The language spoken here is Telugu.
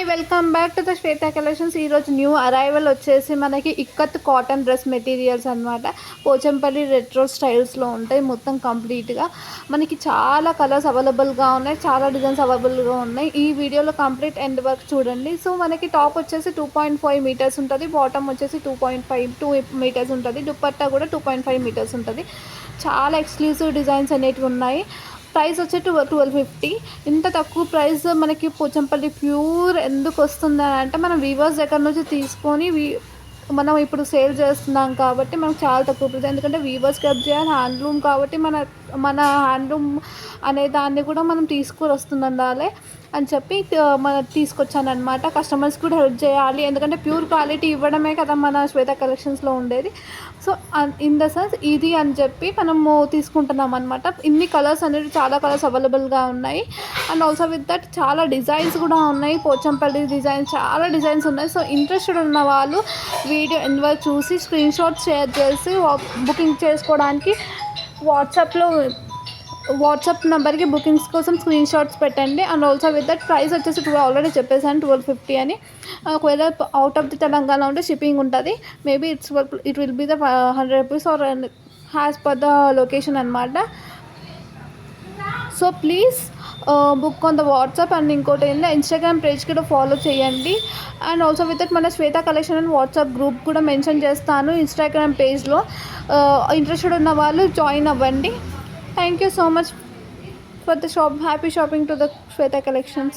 Hi welcome back to the Shweta collections. ఈరోజు న్యూ అరైవల్ వచ్చేసి మనకి ఇక్కత్ కాటన్ డ్రెస్ మెటీరియల్స్ అనమాట. పోచంపల్లి రెట్రో స్టైల్స్లో ఉంటాయి మొత్తం కంప్లీట్గా. మనకి చాలా కలర్స్ అవైలబుల్గా ఉన్నాయి, చాలా డిజైన్స్ అవైలబుల్గా ఉన్నాయి. ఈ వీడియోలో కంప్లీట్ ఎండ్ వర్క్ చూడండి. సో మనకి టాప్ వచ్చేసి 2.5 మీటర్స్ ఉంటుంది, బాటమ్ వచ్చేసి 2 మీటర్స్ ఉంటుంది, దుపట్టా కూడా 2.5 మీటర్స్ ఉంటుంది. చాలా ఎక్స్క్లూజివ్ డిజైన్స్ అనేటివి ఉన్నాయి. ప్రైస్ వచ్చి 1250. ఇంత తక్కువ ప్రైస్ మనకి పోచంపల్లి ప్యూర్ ఎందుకు వస్తుంది అని అంటే, మనం వీవర్స్ దగ్గర నుంచి తీసుకొని మనం ఇప్పుడు సేల్ చేస్తున్నాం కాబట్టి మనకు చాలా తక్కువ ప్రైస్. ఎందుకంటే వీవర్స్ కప్ చేయాలి, హ్యాండ్లూమ్ కాబట్టి మన హ్యాండ్లూమ్ అనే దాన్ని కూడా మనం తీసుకొని వస్తుండాలి అని చెప్పి మనం తీసుకొచ్చాను అనమాట. కస్టమర్స్ కూడా హెల్ప్ చేయాలి, ఎందుకంటే ప్యూర్ క్వాలిటీ ఇవ్వడమే కదా మన శ్వేత కలెక్షన్స్లో ఉండేది. సో ఇన్ ద సెన్స్ ఇది అని చెప్పి మనము తీసుకుంటున్నాం అనమాట. ఇన్ని కలర్స్ అనేవి చాలా కలర్స్ అవైలబుల్గా ఉన్నాయి. అండ్ ఆల్సో విత్ దట్ చాలా డిజైన్స్ కూడా ఉన్నాయి. పోచంపల్లి డిజైన్స్ చాలా డిజైన్స్ ఉన్నాయి. సో ఇంట్రెస్టెడ్ ఉన్న వాళ్ళు వీడియో ఎండ్ వరకు చూసి స్క్రీన్ షాట్ షేర్ చేసి బుకింగ్ చేసుకోవడానికి వాట్సాప్ నెంబర్కి బుకింగ్స్ కోసం స్క్రీన్ షాట్స్ పెట్టండి. And also with that price వచ్చేసి ఆల్రెడీ చెప్పేసాను 1250 అని. ఒకవేళ అవుట్ ఆఫ్ ది తెలంగాణ ఉంటే షిప్పింగ్ ఉంటుంది. Maybe it will be the 100 rupees or as per the location అనమాట. So please book on the WhatsApp. And ఇంకోటి ఏంటంటే ఇన్స్టాగ్రామ్ పేజ్ కూడా ఫాలో చేయండి. అండ్ ఆల్సో విత్ దట్ మన శ్వేత కలెక్షన్ అని వాట్సాప్ గ్రూప్ కూడా మెన్షన్ చేస్తాను ఇన్స్టాగ్రామ్ పేజ్లో. ఇంట్రెస్టెడ్ ఉన్న వాళ్ళు జాయిన్ అవ్వండి. Thank you so much for the shop. Happy shopping to the Shweta collections.